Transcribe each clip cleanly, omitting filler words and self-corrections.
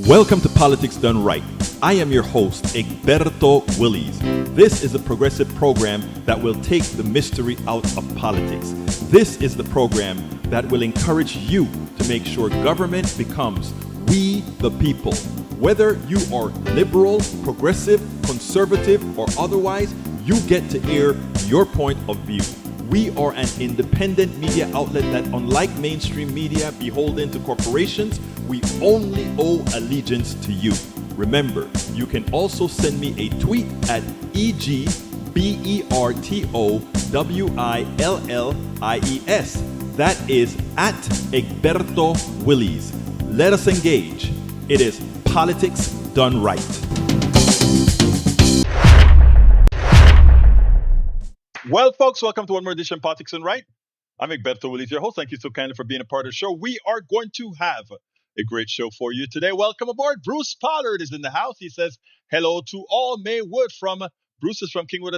Welcome to Politics Done Right. I am your host, Egberto Willies. This is a progressive program that will take the mystery out of politics. This is the program that will encourage you to make sure government becomes we the people. Whether you are liberal, progressive, conservative, or otherwise, you get to air your point of view. We are an independent media outlet that, unlike mainstream media beholden to corporations, we only owe allegiance to you. Remember, you can also send me a tweet at EGBERTOWILLIES. That is at Egberto Willies. Let us engage. It is Politics Done Right. Well, folks, welcome to one more edition of Politics Done Right. I'm Egberto Willies, your host. Thank you so kindly for being a part of the show. We are going to have a great show for you today. Welcome aboard. Bruce Pollard is in the house. He says hello to all. May Wood from Bruce is from Kingwood,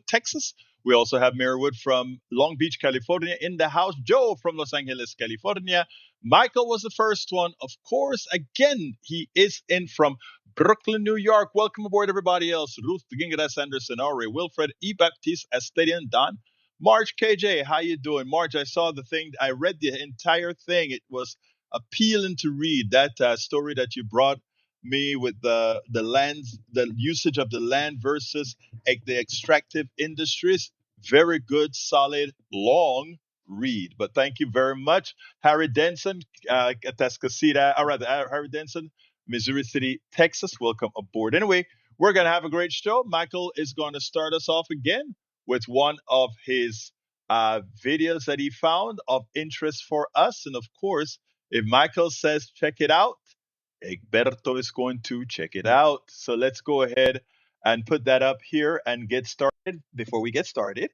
Texas. We also have Mary Wood from Long Beach, California in the house. Joe from Los Angeles, California. Michael was the first one. Of course, again, he is in from Brooklyn, New York. Welcome aboard, everybody else. Ruth Gingadas Anderson, Ore, Wilfred E. Baptiste, Estadian, Don. Marge KJ, how you doing? Marge, I saw the thing. I read the entire thing. It was appealing to read. That story that you brought me with the lands, the usage of the land versus the extractive industries. Very good, solid, long read. But thank you very much. Harry Denson, Harry Denson, Missouri City, Texas. Welcome aboard. Anyway, we're going to have a great show. Michael is going to start us off again with one of his videos that he found of interest for us. And of course, if Michael says check it out, Egberto is going to check it out. So let's go ahead and put that up here and get started. Before we get started,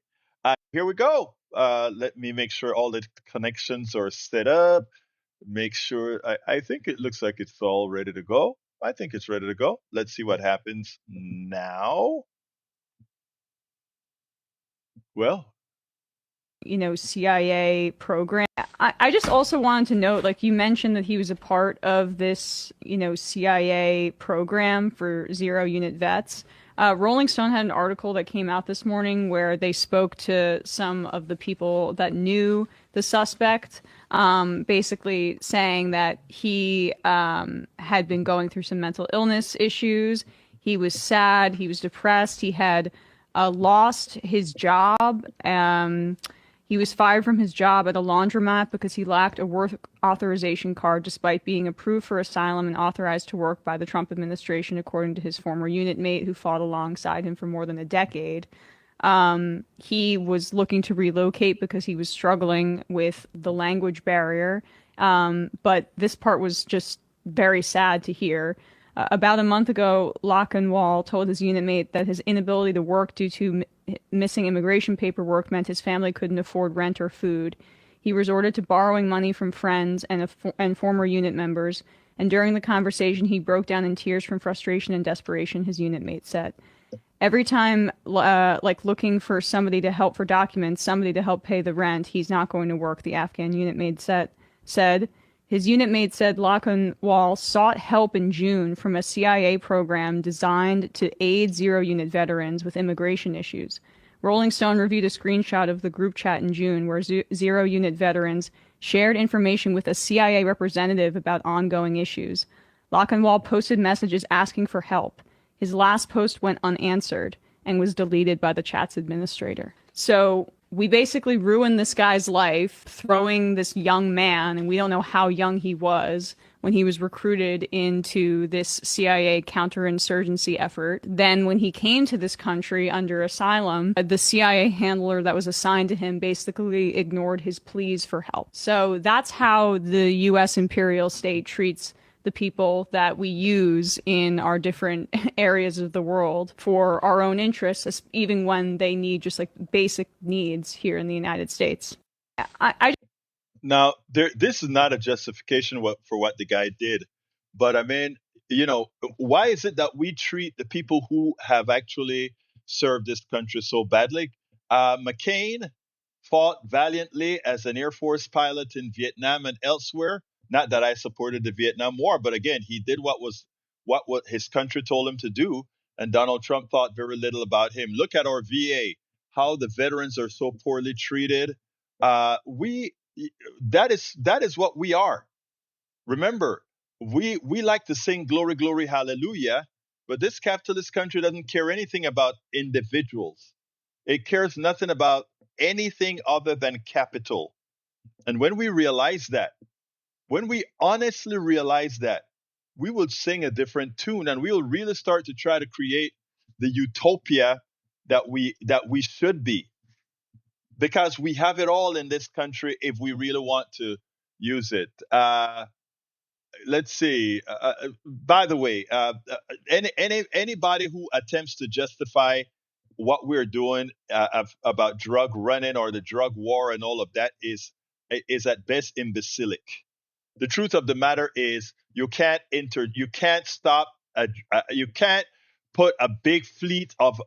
here we go. Let me make sure all the connections are set up. Make sure, I think it looks like it's all ready to go. I think it's ready to go. Let's see what happens now. Well, CIA program. I just also wanted to note, like you mentioned that he was a part of this, CIA program for zero unit vets. Rolling Stone had an article that came out this morning where they spoke to some of the people that knew the suspect, basically saying that he had been going through some mental illness issues. He was sad. He was depressed. He had lost his job. He was fired from his job at a laundromat because he lacked a work authorization card despite being approved for asylum and authorized to work by the Trump administration, according to his former unit mate who fought alongside him for more than a decade. He was looking to relocate because he was struggling with the language barrier. But this part was just very sad to hear. About a month ago, Lockenwall told his unit mate that his inability to work due to missing immigration paperwork meant his family couldn't afford rent or food. He resorted to borrowing money from friends and former unit members, and during the conversation he broke down in tears from frustration and desperation, his unit mate said. Every time, looking for somebody to help for documents, somebody to help pay the rent, he's not going to work, the Afghan unit mate said. His unit mate said Lockenwall sought help in June from a CIA program designed to aid zero-unit veterans with immigration issues. Rolling Stone reviewed a screenshot of the group chat in June where zero-unit veterans shared information with a CIA representative about ongoing issues. Lockenwall posted messages asking for help. His last post went unanswered and was deleted by the chat's administrator. So we basically ruined this guy's life, throwing this young man, and we don't know how young he was when he was recruited into this CIA counterinsurgency effort. Then when he came to this country under asylum, the CIA handler that was assigned to him basically ignored his pleas for help. So that's how the U.S. imperial state treats the people that we use in our different areas of the world for our own interests, even when they need just like basic needs here in the United States. Now, this is not a justification for what the guy did, but I mean, why is it that we treat the people who have actually served this country so badly? McCain fought valiantly as an Air Force pilot in Vietnam and elsewhere. Not that I supported the Vietnam War, but again, he did what his country told him to do, and Donald Trump thought very little about him. Look at our VA, how the veterans are so poorly treated. We that is what we are. Remember, we like to sing glory, glory, hallelujah, but this capitalist country doesn't care anything about individuals. It cares nothing about anything other than capital. And when we realize that, when we honestly realize that, we will sing a different tune and we will really start to try to create the utopia that we should be, because we have it all in this country if we really want to use it. Let's see. By the way, anybody who attempts to justify what we're doing about drug running or the drug war and all of that is at best imbecilic. The truth of the matter is you can't stop you can't put a big fleet of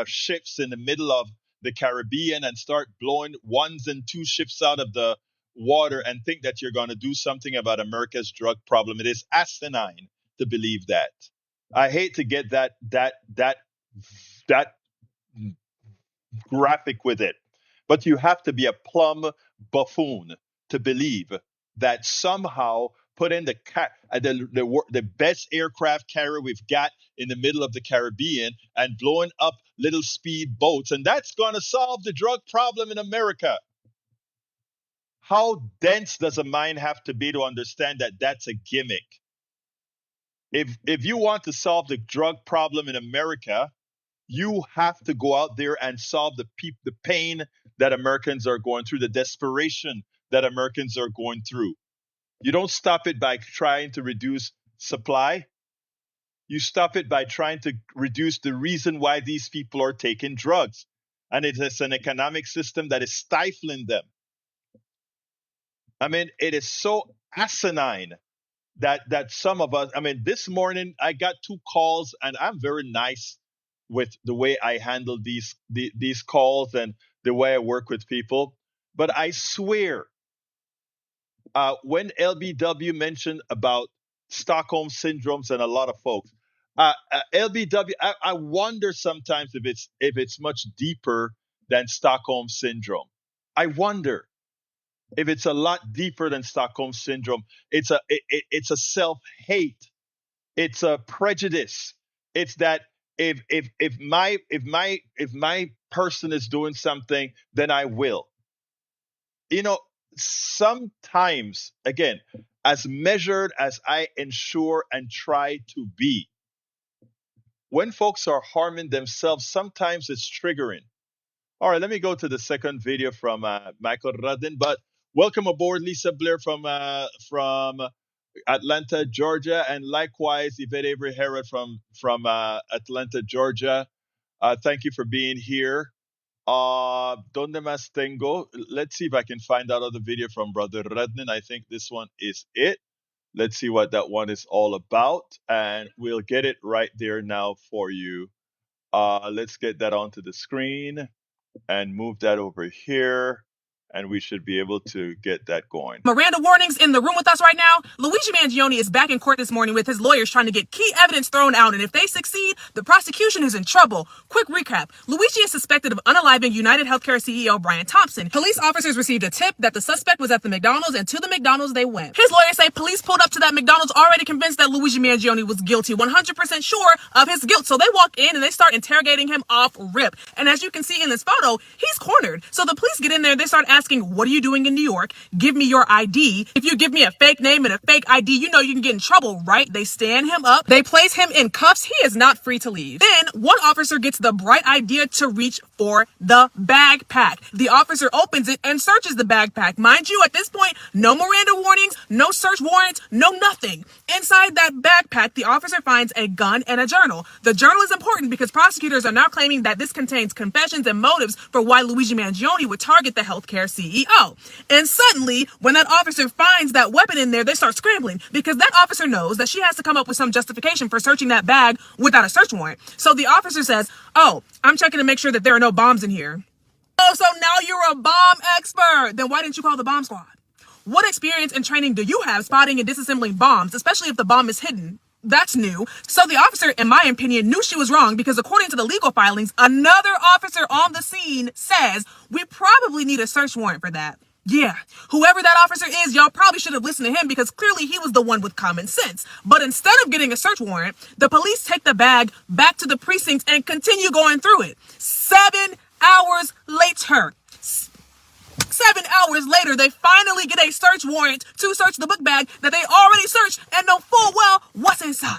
ships in the middle of the Caribbean and start blowing ones and two ships out of the water and think that you're going to do something about America's drug problem. It is asinine to believe that. I hate to get that graphic with it, but you have to be a plumb buffoon to believe that somehow put in the best aircraft carrier we've got in the middle of the Caribbean and blowing up little speed boats, and that's going to solve the drug problem in America. How dense does a mind have to be to understand that that's a gimmick? If you want to solve the drug problem in America, you have to go out there and solve the pain that Americans are going through, the desperation that Americans are going through. You don't stop it by trying to reduce supply. You stop it by trying to reduce the reason why these people are taking drugs. And it is an economic system that is stifling them. I mean, it is so asinine that some of us, I mean, this morning I got 2 calls, and I'm very nice with the way I handle these calls and the way I work with people. But I swear, when LBW mentioned about Stockholm syndromes and a lot of folks, LBW, I wonder sometimes if it's much deeper than Stockholm syndrome. I wonder if it's a lot deeper than Stockholm syndrome. It's a self-hate. It's a prejudice. It's that if my person is doing something, then I will. You know, sometimes, again, as measured as I ensure and try to be, when folks are harming themselves, sometimes it's triggering. All right, let me go to the second video from Michael Radin. But welcome aboard, Lisa Blair from Atlanta, Georgia, and likewise Yvette Avery Herod from Atlanta, Georgia. Thank you for being here. Donde más tengo? Let's see if I can find out other video from Brother Rednan. I think this one is it. Let's see what that one is all about, and we'll get it right there now for you. Let's get that onto the screen and move that over here, and we should be able to get that going. Miranda warnings in the room with us right now. Luigi Mangione is back in court this morning with his lawyers trying to get key evidence thrown out, and if they succeed, the prosecution is in trouble. Quick recap. Luigi is suspected of unaliving United Healthcare CEO Brian Thompson. Police officers received a tip that the suspect was at the McDonald's, and to the McDonald's they went. His lawyers say police pulled up to that McDonald's already convinced that Luigi Mangione was guilty, 100% sure of his guilt. So they walk in and they start interrogating him off rip. And as you can see in this photo, he's cornered. So the police get in there, they start asking, what are you doing in New York? Give me your ID. If you give me a fake name and a fake ID, you know you can get in trouble, right? They stand him up. They place him in cuffs. He is not free to leave. Then one officer gets the bright idea to reach for the backpack. The officer opens it and searches the backpack. Mind you, at this point, no Miranda warnings, no search warrants, no nothing. Inside that backpack, the officer finds a gun and a journal. The journal is important because prosecutors are now claiming that this contains confessions and motives for why Luigi Mangione would target the healthcare CEO. And suddenly, when that officer finds that weapon in there, they start scrambling because that officer knows that she has to come up with some justification for searching that bag without a search warrant. So the officer says, oh, I'm checking to make sure that there are no bombs in here. Oh, so now you're a bomb expert. Then why didn't you call the bomb squad? What experience and training do you have spotting and disassembling bombs, especially if the bomb is hidden? That's new. So the officer, in my opinion, knew she was wrong because according to the legal filings, another officer on the scene says we probably need a search warrant for that. Yeah, whoever that officer is, y'all probably should have listened to him because clearly he was the one with common sense. But instead of getting a search warrant, the police take the bag back to the precincts and continue going through it. 7 hours later. 7 hours later, they finally get a search warrant to search the book bag that they already searched and know full well what's inside.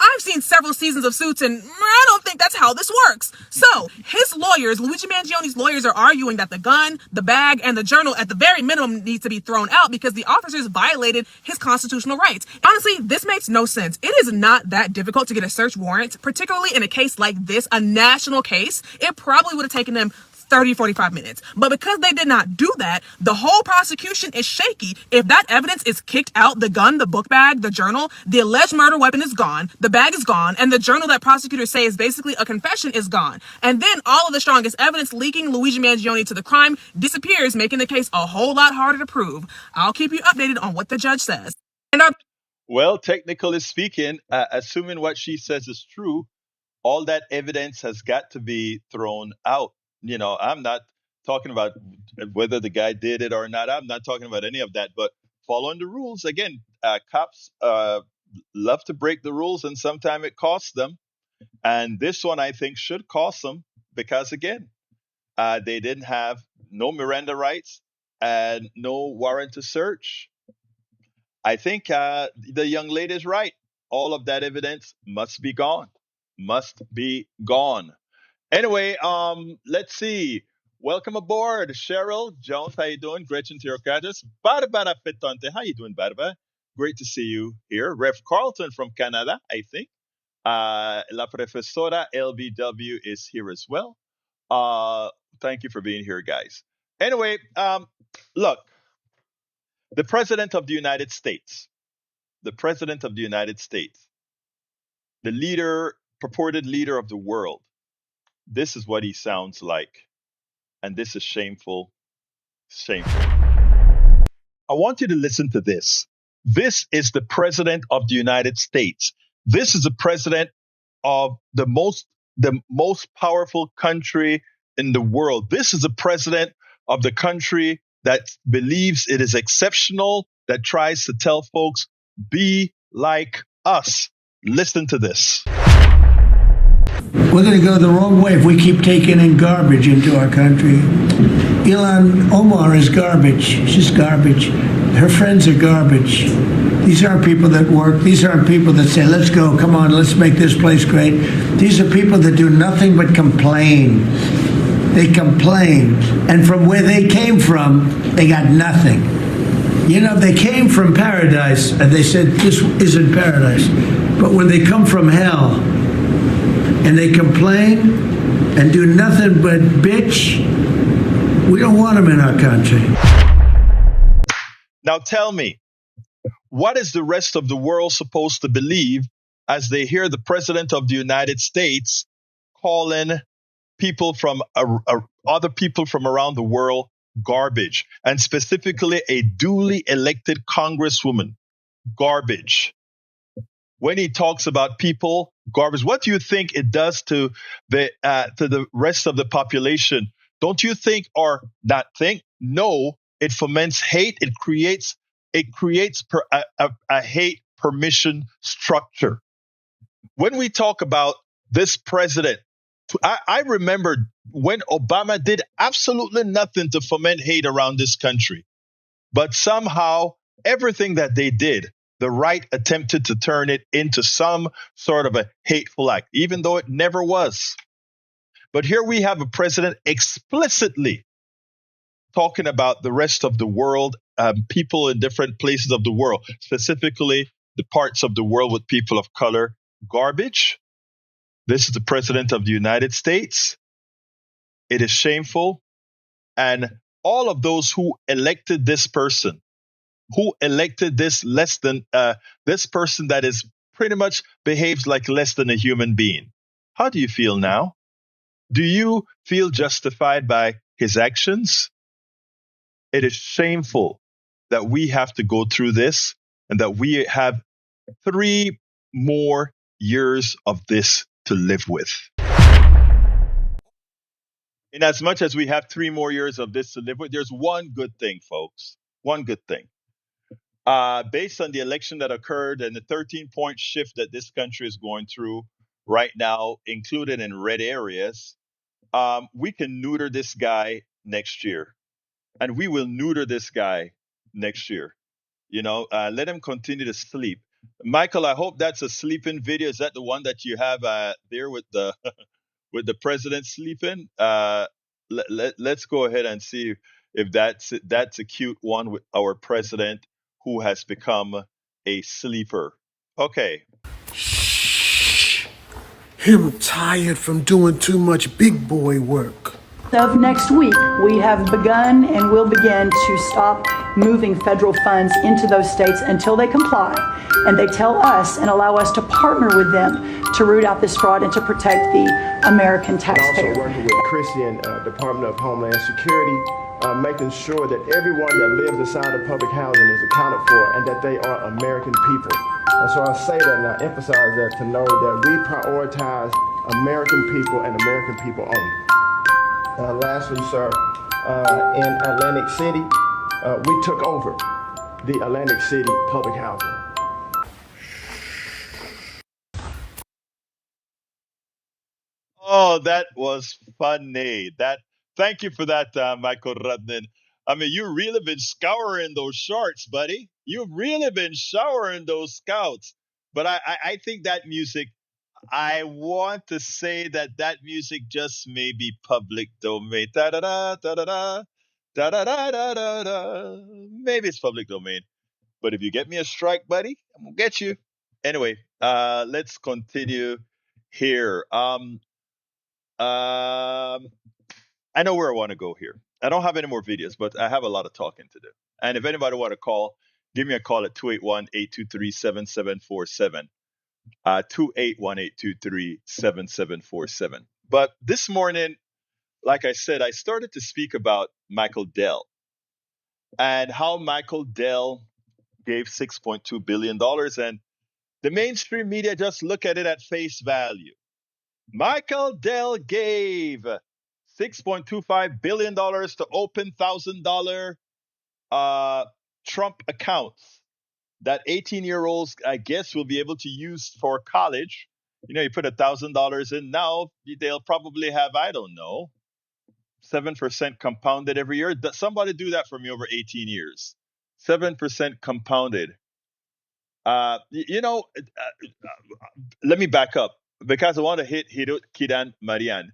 I've seen several seasons of Suits, and I don't think that's how this works. So, his lawyers, Luigi Mangioni's lawyers, are arguing that the gun, the bag, and the journal at the very minimum need to be thrown out because the officers violated his constitutional rights. Honestly, this makes no sense. It is not that difficult to get a search warrant, particularly in a case like this, a national case. It probably would have taken them 30, 45 minutes. But because they did not do that, the whole prosecution is shaky. If that evidence is kicked out, the gun, the book bag, the journal, the alleged murder weapon is gone, the bag is gone, and the journal that prosecutors say is basically a confession is gone. And then all of the strongest evidence linking Luigi Mangione to the crime disappears, making the case a whole lot harder to prove. I'll keep you updated on what the judge says. Well, technically speaking, assuming what she says is true, all that evidence has got to be thrown out. I'm not talking about whether the guy did it or not. I'm not talking about any of that. But following the rules, again, cops love to break the rules, and sometimes it costs them. And this one, I think, should cost them because, again, they didn't have no Miranda rights and no warrant to search. I think the young lady is right. All of that evidence must be gone. Must be gone. Anyway, let's see. Welcome aboard, Cheryl Jones. How you doing? Gretchen Tirocadis. Barbara Fetante. How you doing, Barbara? Great to see you here. Rev Carlton from Canada, I think. La Profesora LBW is here as well. Thank you for being here, guys. Anyway, look, the President of the United States, the purported leader of the world, this is what he sounds like. And this is shameful, shameful. I want you to listen to this. This is the President of the United States. This is the President of the most powerful country in the world. This is the President of the country that believes it is exceptional, that tries to tell folks, be like us. Listen to this. We're going to go the wrong way if we keep taking in garbage into our country. Ilhan Omar is garbage. She's garbage. Her friends are garbage. These aren't people that work. These aren't people that say, let's go, come on, let's make this place great. These are people that do nothing but complain. They complain. And from where they came from, they got nothing. They came from paradise, and they said, this isn't paradise. But when they come from hell, and they complain and do nothing but bitch, we don't want them in our country. Now tell me, what is the rest of the world supposed to believe as they hear the President of the United States calling people from other people from around the world garbage, and specifically a duly elected Congresswoman garbage? When he talks about people garbage, what do you think it does to the rest of the population? Don't you think, or not think? No, it foments hate. It creates a hate permission structure. When we talk about this president, I remember when Obama did absolutely nothing to foment hate around this country, but somehow everything that they did, the right attempted to turn it into some sort of a hateful act, even though it never was. But here we have a president explicitly talking about the rest of the world, people in different places of the world, specifically the parts of the world with people of color, garbage. This is the President of the United States. It is shameful. And all of those who elected this person, who elected this this person that is pretty much behaves like less than a human being. How do you feel now? Do you feel justified by his actions? It is shameful. that we have to go through this and that we have 3 more years of this to live with. In as much as we have 3 more years of this to live with, there's one good thing, folks. One good thing. Based on the election that occurred and the 13-point shift that this country is going through right now, included in red areas, we can neuter this guy next year. And we will neuter this guy next year. Let him continue to sleep. Michael, I hope that's a sleeping video. Is that the one that you have there with the with the president sleeping? Let's go ahead and see if that's a cute one with our president who has become a sleeper. Okay. I'm tired from doing too much big boy work. Of next week, we have begun and will begin to stop moving federal funds into those states until they comply and they tell us and allow us to partner with them to root out this fraud and to protect the American taxpayer. Also working with Christian Department of Homeland Security, making sure that everyone that lives inside of public housing is accounted for and that they are American people. And so I say that and I emphasize that to know that we prioritize American people and American people only. Lastly, sir, in Atlantic City, we took over the Atlantic City public housing. Oh, that was funny. Thank you for that, Michael Rudnin. I mean, you really been scouring those shorts, buddy. You've really been showering those scouts. But I think that music, I want to say that music just may be public domain. Da-da-da, da-da-da, da-da-da-da-da-da. Maybe it's public domain. But if you get me a strike, buddy, I'm going to get you. Anyway, let's continue here. I know where I want to go here. I don't have any more videos, but I have a lot of talking to do. And if anybody want to call, give me a call at 281-823-7747. 281-823-7747. But this morning, like I said, I started to speak about Michael Dell and how Michael Dell gave $6.2 billion. And the mainstream media just look at it at face value. Michael Dell gave $6.25 billion to open $1,000 Trump accounts that 18-year-olds, I guess, will be able to use for college. You put $1,000 in now, they'll probably have, I don't know, 7% compounded every year. Somebody do that for me over 18 years. 7% compounded. Let me back up because I want to hit Hirut Kidan Marian.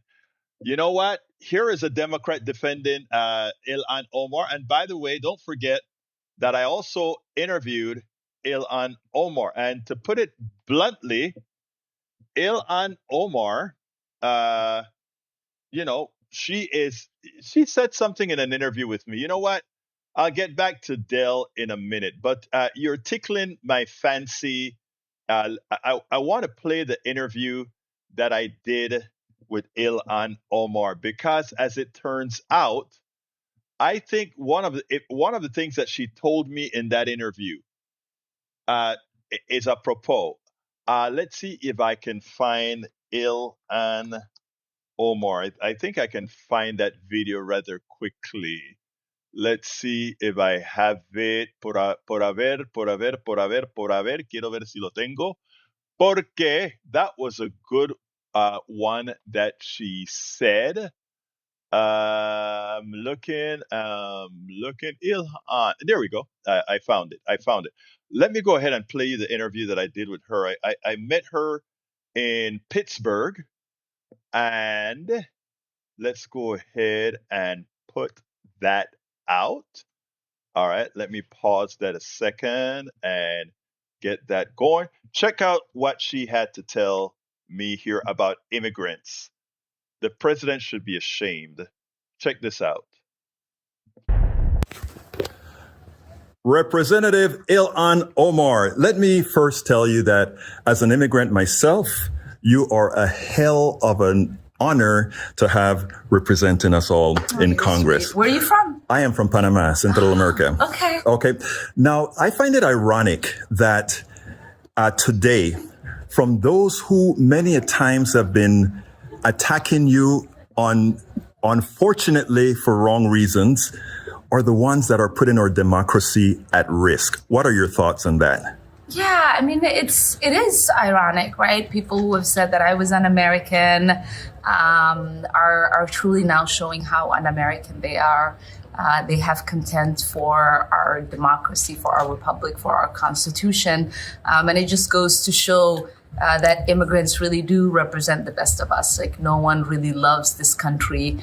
You know what? Here is a Democrat defending Ilhan Omar. And by the way, don't forget that I also interviewed Ilhan Omar. And to put it bluntly, Ilhan Omar, she said something in an interview with me. You know what? I'll get back to Dell in a minute, but you're tickling my fancy. I want to play the interview that I did with Ilhan Omar because, as it turns out, I think one of the things that she told me in that interview is apropos. Let's see if I can find Ilhan Omar. I think I can find that video rather quickly. Let's see if I have it. Por haber. Quiero ver si lo tengo. Porque that was a good one that she said. Looking. Ilhan. There we go. I found it. Let me go ahead and play you the interview that I did with her. I met her in Pittsburgh. And let's go ahead and put that out. All right, let me pause that a second and get that going. Check out what she had to tell me here about immigrants. The president should be ashamed. Check this out. Representative Ilhan Omar, let me first tell you that as an immigrant myself, you are a hell of an honor to have representing us all in Congress. Where are you from? I am from Panama, Central America. Okay. Okay. Now, I find it ironic that today, from those who many a times have been attacking you unfortunately for wrong reasons, are the ones that are putting our democracy at risk. What are your thoughts on that? Yeah, I mean, it is ironic, right? People who have said that I was un-American are truly now showing how un-American they are. They have contempt for our democracy, for our republic, for our constitution. And it just goes to show that immigrants really do represent the best of us. Like, no one really loves this country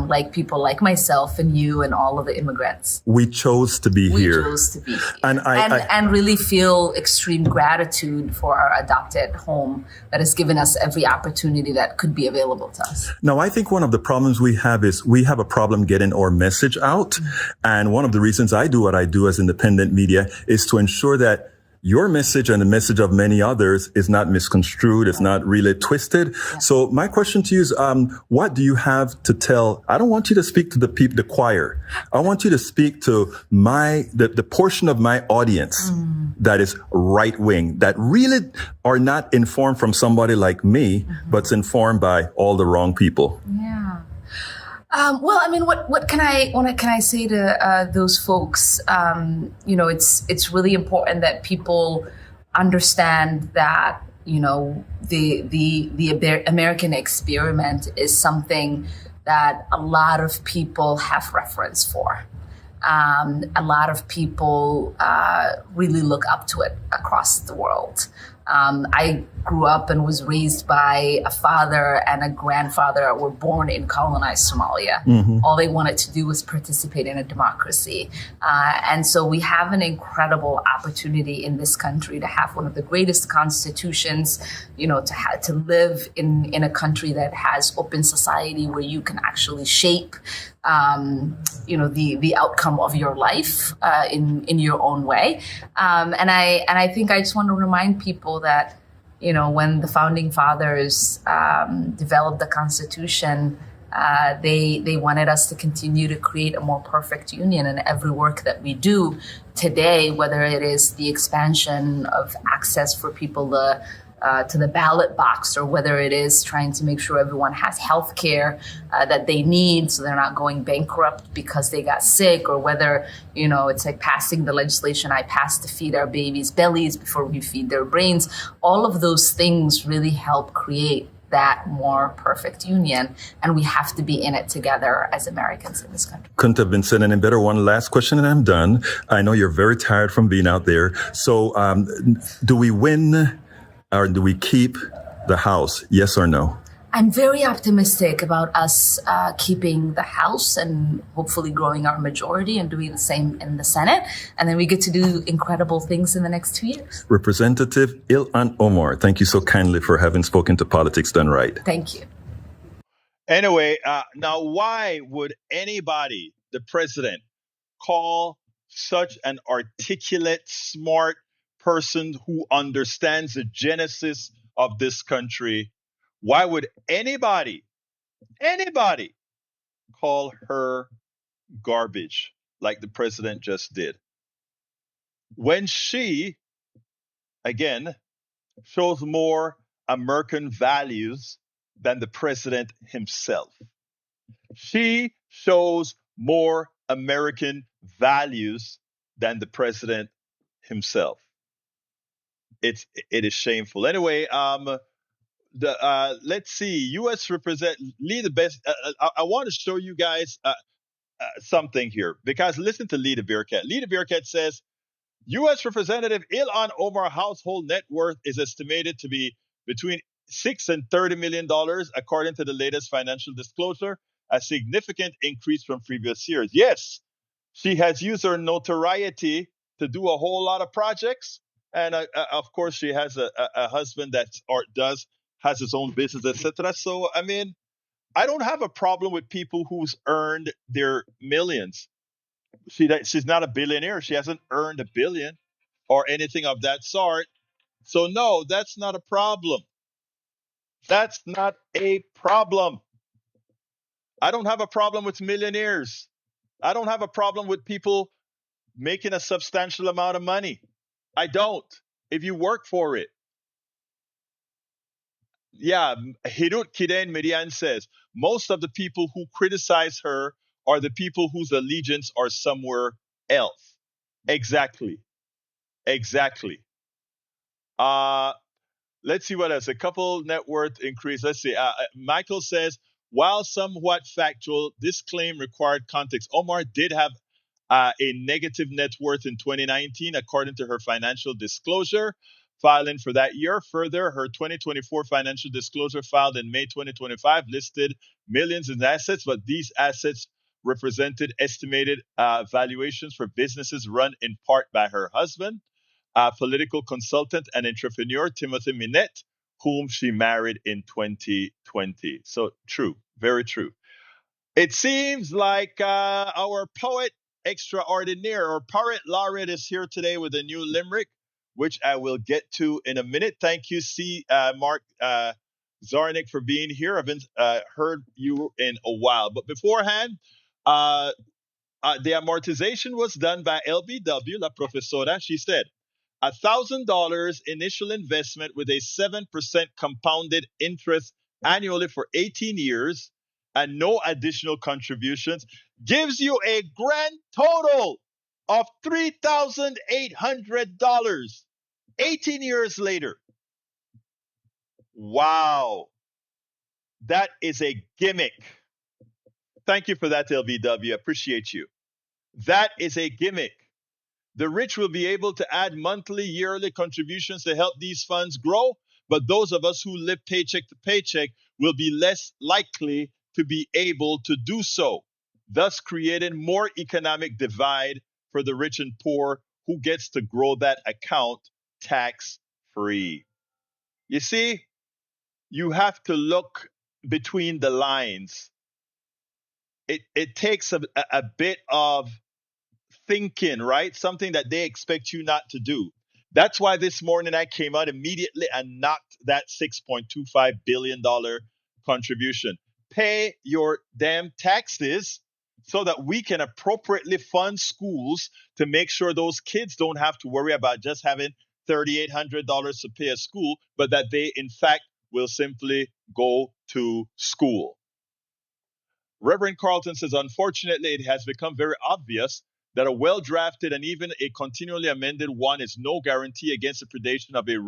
like people like myself and you and all of the immigrants. We chose to be here. We chose to be here. And really feel extreme gratitude for our adopted home that has given us every opportunity that could be available to us. Now, I think one of the problems we have is we have a problem getting our message out. And one of the reasons I do what I do as independent media is to ensure that your message and the message of many others is not misconstrued. It's not really twisted. Yeah. So my question to you is, what do you have to tell? I don't want you to speak to the choir. I want you to speak to the portion of my audience that is right wing, that really are not informed from somebody like me, but's informed by all the wrong people. Yeah. Well, I mean, what can I say to those folks? It's really important that people understand that the American experiment is something that a lot of people have reference for. A lot of people really look up to it across the world. I grew up and was raised by a father and a grandfather that were born in colonized Somalia. All they wanted to do was participate in a democracy. And so we have an incredible opportunity in this country to have one of the greatest constitutions, to live in a country that has open society where you can actually shape the outcome of your life in your own way. And I think I just want to remind people that, when the founding fathers developed the Constitution, they wanted us to continue to create a more perfect union. And every work that we do today, whether it is the expansion of access for people to the ballot box, or whether it is trying to make sure everyone has health care that they need so they're not going bankrupt because they got sick, or whether, it's like passing the legislation I passed to feed our babies' bellies before we feed their brains. All of those things really help create that more perfect union, and we have to be in it together as Americans in this country. Couldn't have been said any better. One last question and I'm done. I know you're very tired from being out there. So do we win or do we keep the House? Yes or no? I'm very optimistic about us keeping the House and hopefully growing our majority and doing the same in the Senate. And then we get to do incredible things in the next 2 years. Representative Ilhan Omar, thank you so kindly for having spoken to Politics Done Right. Thank you. Anyway, now why would anybody, the president, call such an articulate, smart person who understands the genesis of this country? Why would anybody call her garbage like the president just did? When she, again, shows more American values than the president himself. She shows more American values than the president himself. It is shameful. Anyway, let's see. U.S. Lee the best. I want to show you guys something here, because listen to Lee the Bearcat. Lee the Bearcat says U.S. Representative Ilhan Omar household net worth is estimated to be between $6 and $30 million, according to the latest financial disclosure, a significant increase from previous years. Yes, she has used her notoriety to do a whole lot of projects. And of course, she has a husband that has his own business, etc. So, I mean, I don't have a problem with people who's earned their millions. She's not a billionaire. She hasn't earned $1 billion or anything of that sort. So, no, that's not a problem. That's not a problem. I don't have a problem with millionaires. I don't have a problem with people making a substantial amount of money. I don't. If you work for it. Yeah, Hirut Kiden Miriam says most of the people who criticize her are the people whose allegiance are somewhere else. Exactly. Exactly. Uh let's see what else. A couple net worth increase. Let's see. Michael says, while somewhat factual, this claim required context. Omar did have a negative net worth in 2019, according to her financial disclosure filing for that year. Further, her 2024 financial disclosure filed in May 2025 listed millions in assets, but these assets represented estimated valuations for businesses run in part by her husband, political consultant and entrepreneur Timothy Minette, whom she married in 2020. So true, very true. It seems like our poet extraordinaire or poet laureate is here today with a new limerick, which I will get to in a minute. Thank you, Mark Zarnick, for being here. I haven't heard you in a while, but beforehand, uh, the amortization was done by LBW, La Profesora. She said, $1,000 initial investment with a 7% compounded interest annually for 18 years and no additional contributions gives you a grand total of $3,800 18 years later. Wow. That is a gimmick. Thank you for that, LBW. Appreciate you. That is a gimmick. The rich will be able to add monthly, yearly contributions to help these funds grow, but those of us who live paycheck to paycheck will be less likely to be able to do so, thus creating more economic divide for the rich and poor who gets to grow that account tax free. You see, you have to look between the lines. It takes a bit of thinking, right? Something that they expect you not to do. That's why this morning I came out immediately and knocked that $6.25 billion contribution. Pay your damn taxes so that we can appropriately fund schools to make sure those kids don't have to worry about just having $3,800 to pay a school, but that they, in fact, will simply go to school. Reverend Carlton says, unfortunately, it has become very obvious that a well drafted and even a continually amended one is no guarantee against the predation of a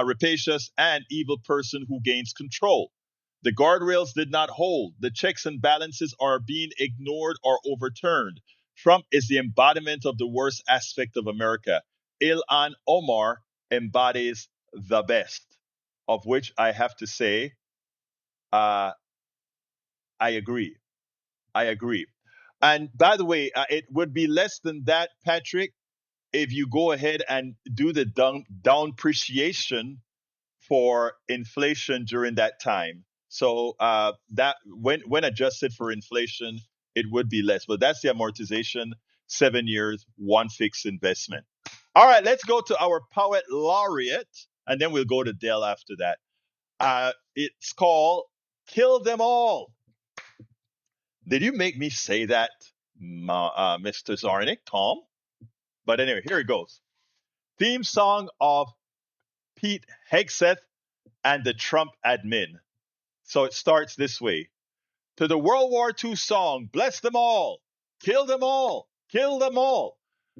rapacious and evil person who gains control. The guardrails did not hold. The checks and balances are being ignored or overturned. Trump is the embodiment of the worst aspect of America. Ilhan Omar embodies the best, of which I have to say, I agree. I agree. And by the way, it would be less than that, Patrick, if you go ahead and do the down appreciation for inflation during that time. So that when adjusted for inflation, it would be less. But that's the amortization, 7 years, one fixed investment. All right, let's go to our poet laureate, and then we'll go to Dell after that. It's called "Kill Them All." Did you make me say that, Mr. Zarnick, Tom? But anyway, here it goes. Theme song of Pete Hegseth and the Trump admin. So it starts this way. To the World War II song, bless them all, kill them all, kill them all.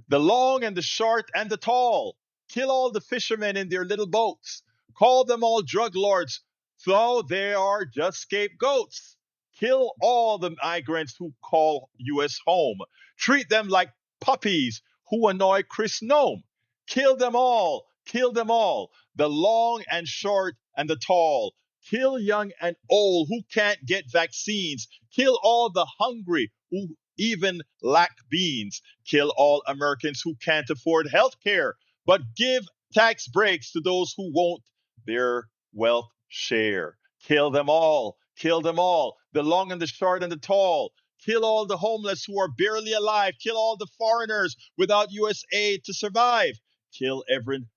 The long and the short and the tall, kill all the fishermen in their little boats. Call them all drug lords, though they are just scapegoats. Kill all the migrants who call U.S. home. Treat them like puppies who annoy Chris Noam. Kill them all, kill them all. The long and short and the tall. Kill young and old who can't get vaccines. Kill all the hungry who even lack beans. Kill all Americans who can't afford health care, but give tax breaks to those who won't their wealth share. Kill them all. Kill them all. The long and the short and the tall. Kill all the homeless who are barely alive. Kill all the foreigners without U.S. aid to survive. Kill everyone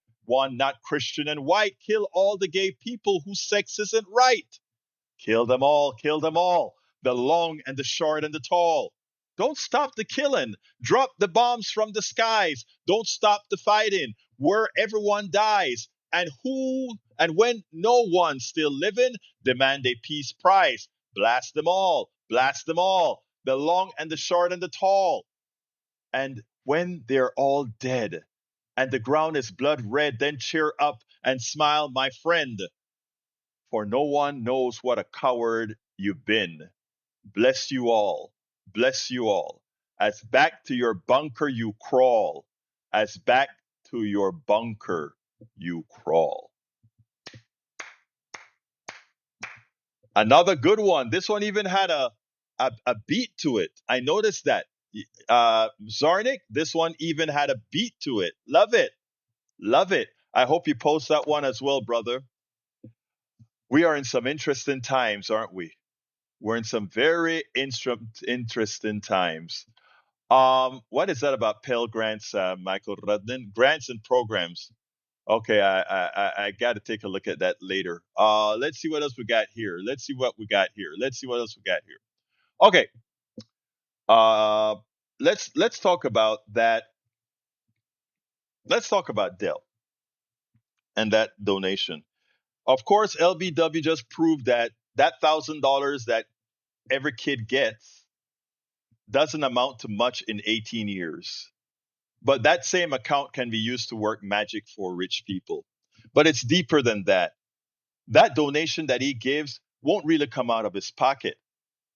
not Christian and white. Kill all the gay people whose sex isn't right. Kill them all. Kill them all. The long and the short and the tall. Don't stop the killing. Drop the bombs from the skies. Don't stop the fighting where everyone dies. And when no one's still living, demand a peace price. Blast them all. Blast them all. The long and the short and the tall. And when they're all dead and the ground is blood red, then cheer up and smile, my friend, for no one knows what a coward you've been. Bless you all. Bless you all. As back to your bunker you crawl. As back to your bunker you crawl. Another good one. This one even had a beat to it. I noticed that. Zarnik, this one even had a beat to it. Love it. Love it. I hope you post that one as well, brother. We are in some interesting times, aren't we? We're in some very interesting times. What is that about Pell Grants, Michael Rudden? Grants and programs. Okay, I got to take a look at that later. Let's see what else we got here. Let's see what we got here. Let's see what else we got here. Okay. Uh, let's talk about that. Let's talk about Dell and that donation. Of course, LBW just proved that $1,000 that every kid gets doesn't amount to much in 18 years. But that same account can be used to work magic for rich people. But it's deeper than that. That donation that he gives won't really come out of his pocket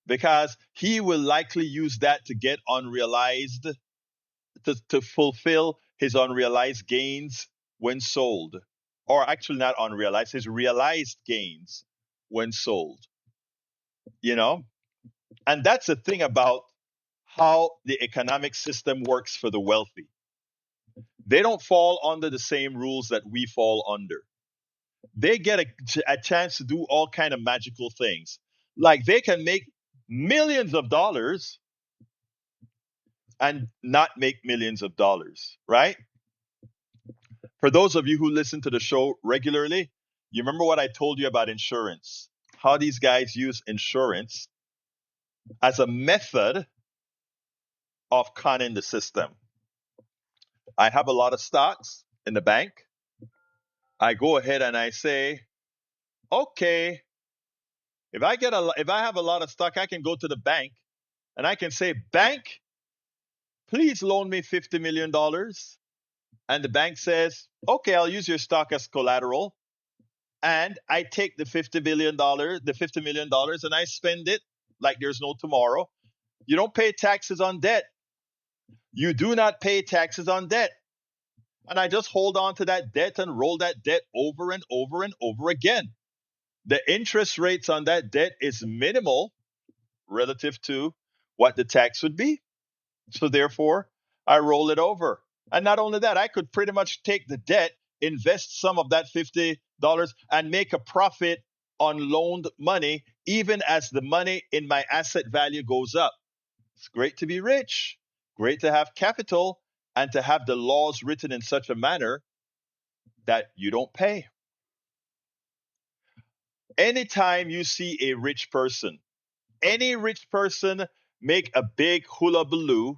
because he will likely use that to get unrealized, to fulfill his unrealized gains when sold. Or actually, not unrealized, his realized gains when sold. You know? And that's the thing about how the economic system works for the wealthy. They don't fall under the same rules that we fall under. They get a chance to do all kind of magical things. Like they can make millions of dollars and not make millions of dollars, right? For those of you who listen to the show regularly, you remember what I told you about insurance, how these guys use insurance as a method of conning the system. I have a lot of stocks in the bank. I go ahead and I say, okay, if I have a lot of stock, I can go to the bank and I can say, bank, please loan me $50 million. And the bank says, okay, I'll use your stock as collateral. And I take the $50 million, and I spend it like there's no tomorrow. You don't pay taxes on debt. You do not pay taxes on debt. And I just hold on to that debt and roll that debt over and over and over again. The interest rates on that debt is minimal relative to what the tax would be. So therefore, I roll it over. And not only that, I could pretty much take the debt, invest some of that $50 and make a profit on loaned money, even as the money in my asset value goes up. It's great to be rich, great to have capital, and to have the laws written in such a manner that you don't pay. Anytime you see a rich person, any rich person make a big hullabaloo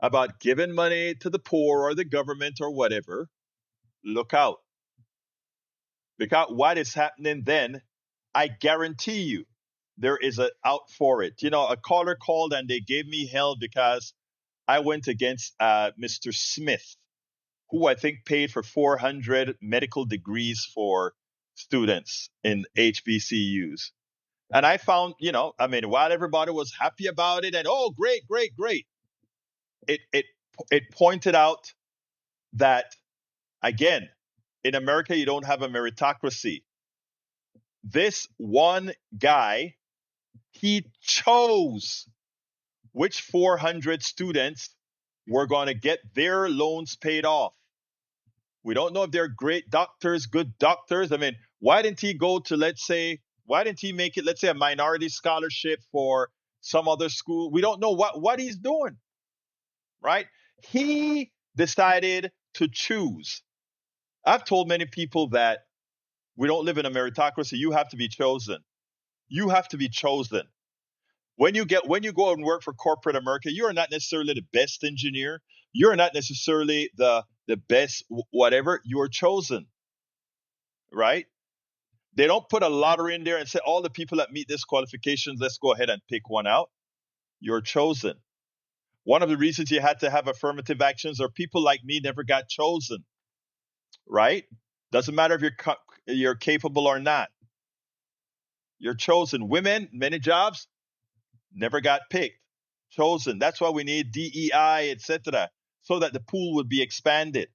about giving money to the poor or the government or whatever, look out. Because what is happening then, I guarantee you, there is an out for it. You know, a caller called and they gave me hell because I went against Mr. Smith, who I think paid for 400 medical degrees for students in HBCUs. And I found, while everybody was happy about it and, oh, great, great, great, it pointed out that, again, in America, you don't have a meritocracy. This one guy, he chose which 400 students were going to get their loans paid off. We don't know if they're great doctors, good doctors. I mean, why didn't he go to, why didn't he make it, let's say, a minority scholarship for some other school? We don't know what he's doing, right? He decided to choose. I've told many people that we don't live in a meritocracy. You have to be chosen. You have to be chosen. When you go and work for corporate America, you are not necessarily the best engineer. You're not necessarily the best whatever. You are chosen, right? They don't put a lottery in there and say all the people that meet this qualifications, let's go ahead and pick one out. You're chosen. One of the reasons you had to have affirmative actions are people like me never got chosen, right? Doesn't matter if you're capable or not. You're chosen. Women, many jobs, never got picked. Chosen. That's why we need DEI, etc., so that the pool would be expanded.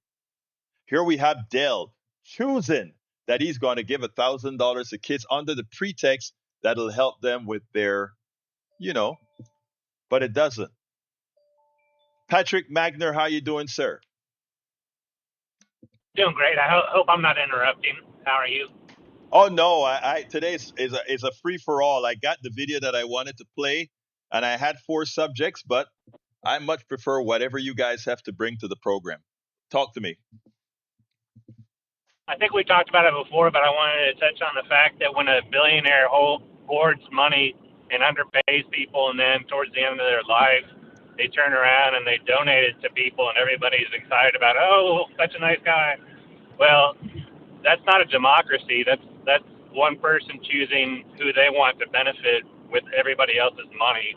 Here we have Dell choosing that he's going to give $1,000 to kids under the pretext that'll help them with their, but it doesn't. Patrick Magner, how you doing, sir? Doing great. I hope I'm not interrupting. How are you? Oh no, I today is a free for all. I got the video that I wanted to play, and I had 4 subjects, but I much prefer whatever you guys have to bring to the program. Talk to me. I think we talked about it before, but I wanted to touch on the fact that when a billionaire hoards money and underpays people, and then towards the end of their life, they turn around and they donate it to people, and everybody's excited about, oh, such a nice guy. Well, that's not a democracy. That's one person choosing who they want to benefit with everybody else's money,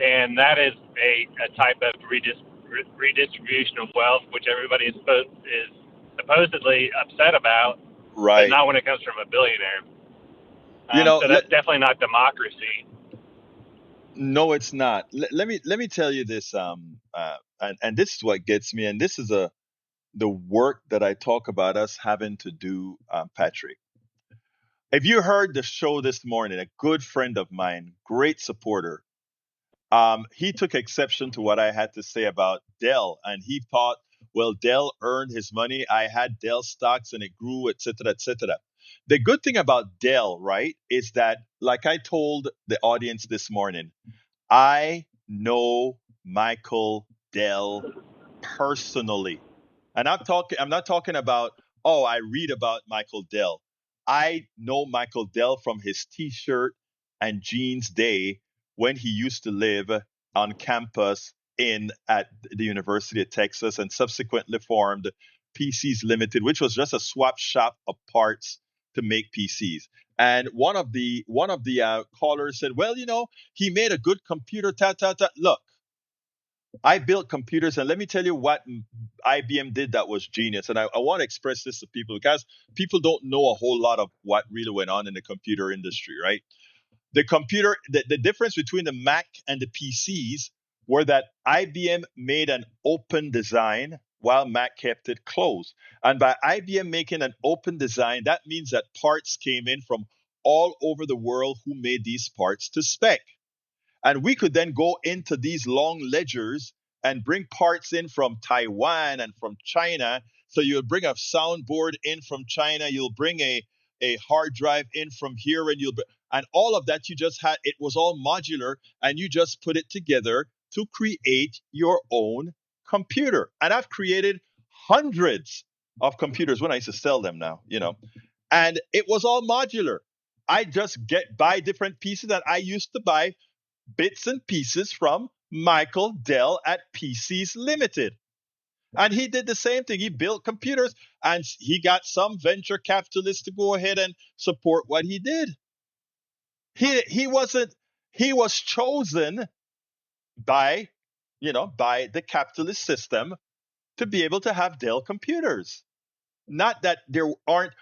and that is a type of redistribution of wealth, which everybody is supposedly upset about, Right. but not when it comes from a billionaire. So that's definitely not democracy. No, it's not. Let me tell you this. And this is what gets me. And this is the work that I talk about us having to do, Patrick. If you heard the show this morning, a good friend of mine, great supporter, he took exception to what I had to say about Dell, and he thought, well, Dell earned his money. I had Dell stocks and it grew, et cetera, et cetera. The good thing about Dell, right, is that, like I told the audience this morning, I know Michael Dell personally. And I'm not talking about, oh, I read about Michael Dell. I know Michael Dell from his t-shirt and jeans day when he used to live on campus at the University of Texas, and subsequently formed PCs Limited, which was just a swap shop of parts to make PCs. And one of the callers said, well, he made a good computer, ta ta ta. Look, I built computers, and let me tell you what IBM did that was genius. And I want to express this to people because people don't know a whole lot of what really went on in the computer industry, right? The difference between the Mac and the PCs were that IBM made an open design while Mac kept it closed. And by IBM making an open design, that means that parts came in from all over the world who made these parts to spec. And we could then go into these long ledgers and bring parts in from Taiwan and from China. So you'll bring a soundboard in from China, you'll bring a hard drive in from here, and all of that you just had, it was all modular, and you just put it together to create your own computer. And I've created hundreds of computers when I used to sell them now, and it was all modular. I just buy different pieces that I used to buy bits and pieces from Michael Dell at PCs Limited. And he did the same thing. He built computers, and he got some venture capitalists to go ahead and support what he did. He was chosen by the capitalist system to be able to have Dell computers. Not that there aren't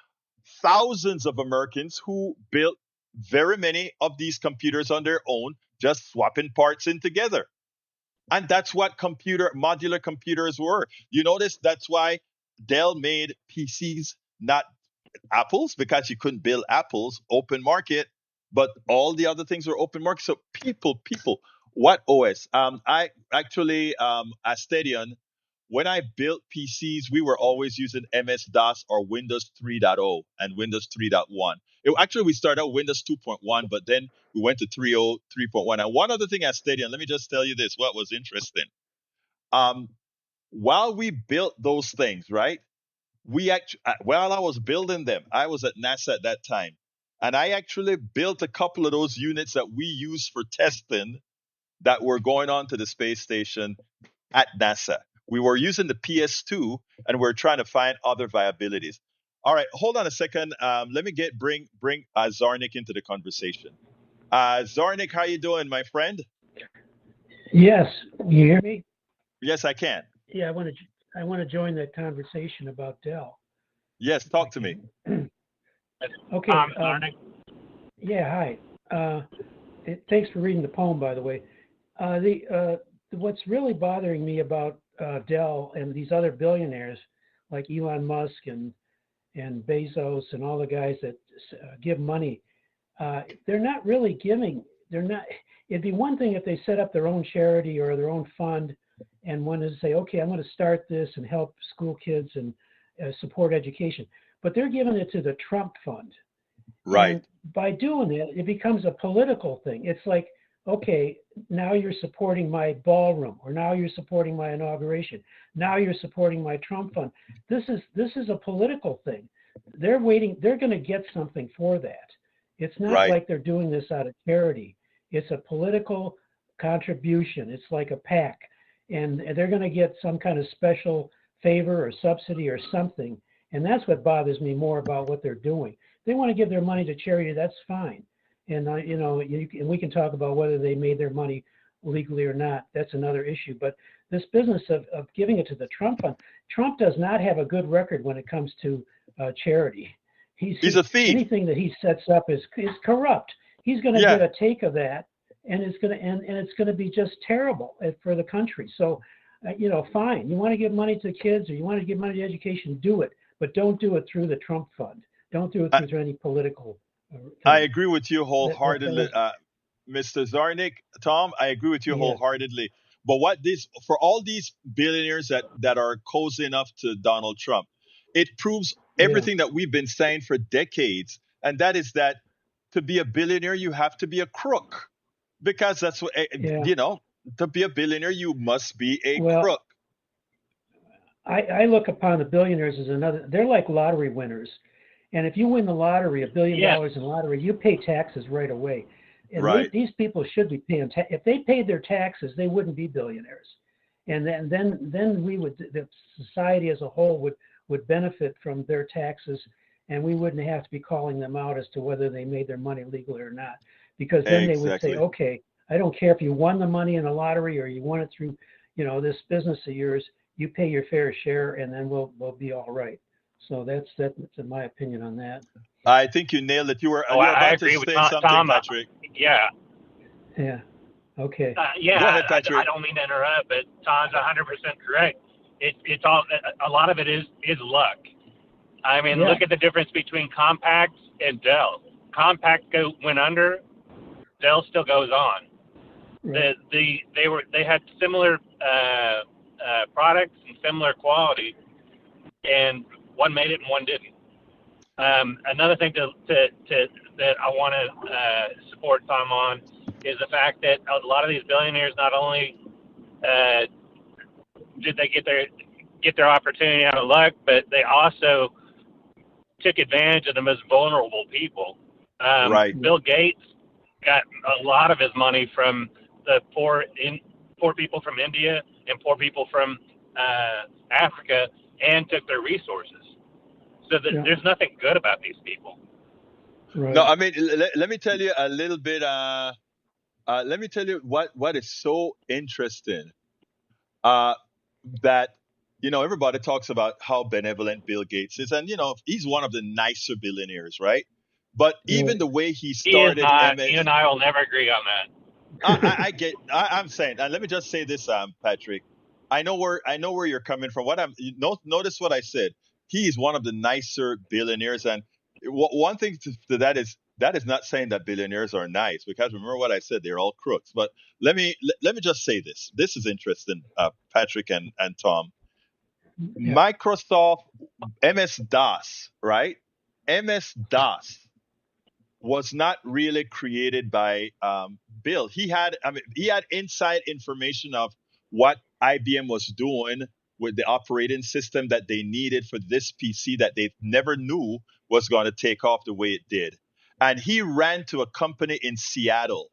thousands of Americans who built very many of these computers on their own, just swapping parts in together. And that's what modular computers were. You notice that's why Dell made PCs, not Apples, because you couldn't build Apples, open market, but all the other things were open market. So people, what OS? I actually, Astedion, when I built PCs, we were always using MS-DOS or Windows 3.0 and Windows 3.1. Actually, we started out Windows 2.1, but then we went to 3.0, 3.1. And one other thing at Stadium, let me just tell you this, what was interesting. While we built those things, right, while I was building them, I was at NASA at that time. And I actually built a couple of those units that we use for testing that were going on to the space station at NASA. We were using the PS2 and we're trying to find other viabilities. All right, hold on a second. Let me bring Zarnik into the conversation. Zarnik, how you doing, my friend? Yes, you hear me? Yes, I can. Yeah, I want to join that conversation about Dell. Yes, talk to me. Okay. Yeah, hi. Thanks for reading the poem, by the way. What's really bothering me about Dell and these other billionaires like Elon Musk and Bezos and all the guys that give money, they're not really giving. They're not. It'd be one thing if they set up their own charity or their own fund and wanted to say, okay, I'm going to start this and help school kids and support education. But they're giving it to the Trump fund. Right. And by doing it, it becomes a political thing. It's like, okay, now you're supporting my ballroom, or now you're supporting my inauguration. Now you're supporting my Trump fund. This is a political thing. They're waiting. They're going to get something for that. It's not like they're doing this out of charity. It's a political contribution. It's like a PAC, and they're going to get some kind of special favor or subsidy or something. And that's what bothers me more about what they're doing. They want to give their money to charity. That's fine. And and we can talk about whether they made their money legally or not. That's another issue. But this business of giving it to the Trump fund, Trump does not have a good record when it comes to charity. He's a thief. Anything that he sets up is corrupt. He's going to get a take of that, and it's going to be just terrible for the country. So, fine. You want to give money to kids, or you want to give money to education, do it, but don't do it through the Trump fund. Don't do it through any political. I agree with you wholeheartedly, Mr. Zarnik. Tom, I agree with you wholeheartedly. But for all these billionaires that are cozy enough to Donald Trump, it proves everything that we've been saying for decades, and that is that to be a billionaire, you have to be a crook, because that's what to be a billionaire, you must be a crook. I look upon the billionaires as they're like lottery winners. And if you win the lottery, $1 billion in lottery, you pay taxes right away. And these people should be paying if they paid their taxes, they wouldn't be billionaires. And then we would, the society as a whole would benefit from their taxes, and we wouldn't have to be calling them out as to whether they made their money legally or not. Because then they would say, okay, I don't care if you won the money in the lottery or you won it through, this business of yours, you pay your fair share, and then we'll be all right. So that's my opinion on that. I think you nailed it. You were about to say something, Tom, Patrick. Yeah. Okay. Go ahead, Patrick. I don't mean to interrupt, but Tom's 100% correct. It's all, a lot of it is luck. I mean, look at the difference between Compaq and Dell. Compaq went under. Dell still goes on. Right. They had similar products and similar quality, and one made it and one didn't. Another thing that I want to support Tom on is the fact that a lot of these billionaires not only did they get their opportunity out of luck, but they also took advantage of the most vulnerable people. Bill Gates got a lot of his money from the poor people from India and poor people from Africa, and took their resources. So there's nothing good about these people. Right. No, I mean, let me tell you a little bit. Let me tell you what is so interesting. That everybody talks about how benevolent Bill Gates is, and he's one of the nicer billionaires, right? But even the way he started, you and I will never agree on that. I'm saying, and let me just say this, Patrick. I know where you're coming from. Notice what I said. He is one of the nicer billionaires, and one thing to that is not saying that billionaires are nice, because remember what I said, they're all crooks. But let me just say this. This is interesting, Patrick and Tom. Yeah. Microsoft MS-DOS, right? MS-DOS was not really created by Bill. He had inside information of what IBM was doing with the operating system that they needed for this PC that they never knew was going to take off the way it did. And he ran to a company in Seattle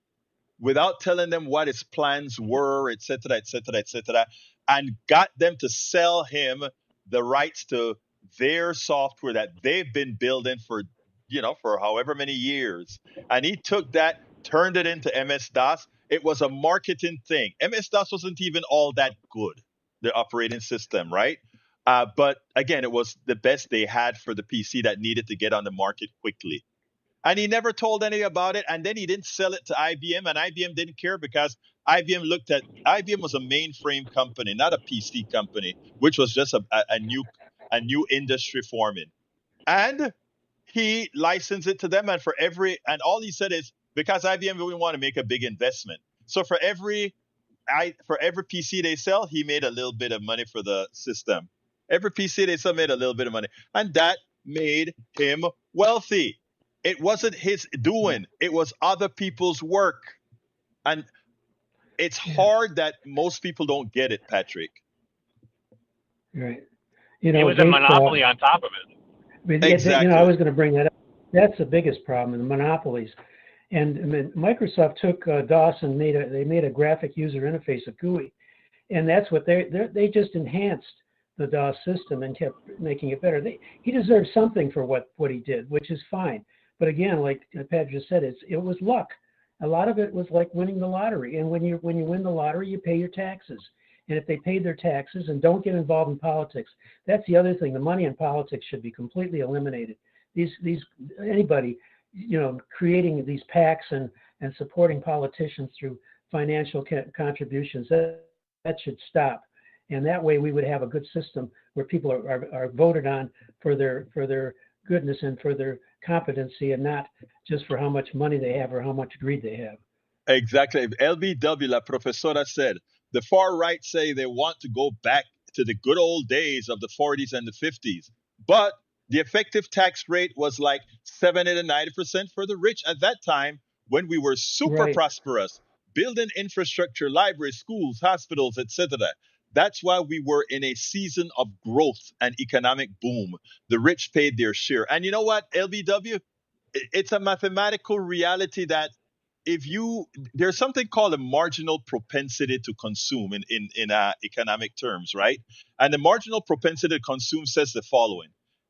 without telling them what his plans were, et cetera, et cetera, et cetera, and got them to sell him the rights to their software that they've been building for, for however many years. And he took that, turned it into MS-DOS. It was a marketing thing. MS-DOS wasn't even all that good, the operating system, right? But again, it was the best they had for the PC that needed to get on the market quickly. And he never told any about it. And then he didn't sell it to IBM, and IBM didn't care because IBM was a mainframe company, not a PC company, which was just a new industry forming. And he licensed it to them, and all he said is because IBM didn't want to make a big investment. So for every PC they sell, he made a little bit of money for the system. Every PC they sell made a little bit of money, and that made him wealthy. It wasn't his doing. It was other people's work. And it's hard that most people don't get it, Patrick. Right. It was a monopoly on top of it. Exactly. I was going to bring that up. That's the biggest problem, the monopolies. And Microsoft took DOS and made a graphic user interface, a GUI. And that's what they just enhanced the DOS system and kept making it better. He deserves something for what he did, which is fine. But again, like Pat just said, it was luck. A lot of it was like winning the lottery. And when you win the lottery, you pay your taxes. And if they paid their taxes and don't get involved in politics, that's the other thing. The money in politics should be completely eliminated. Anybody, creating these PACs and supporting politicians through financial contributions, that should stop. And that way we would have a good system where people are voted on for their goodness and for their competency, and not just for how much money they have or how much greed they have. Exactly. LBW, La Profesora said, the far right say they want to go back to the good old days of the 40s and the 50s. But the effective tax rate was like 70 to 90% for the rich at that time, when we were super prosperous, building infrastructure, libraries, schools, hospitals, etc. That's why we were in a season of growth and economic boom. The rich paid their share. And you know what, LBW? It's a mathematical reality that there's something called a marginal propensity to consume in economic terms, right? And the marginal propensity to consume says the following.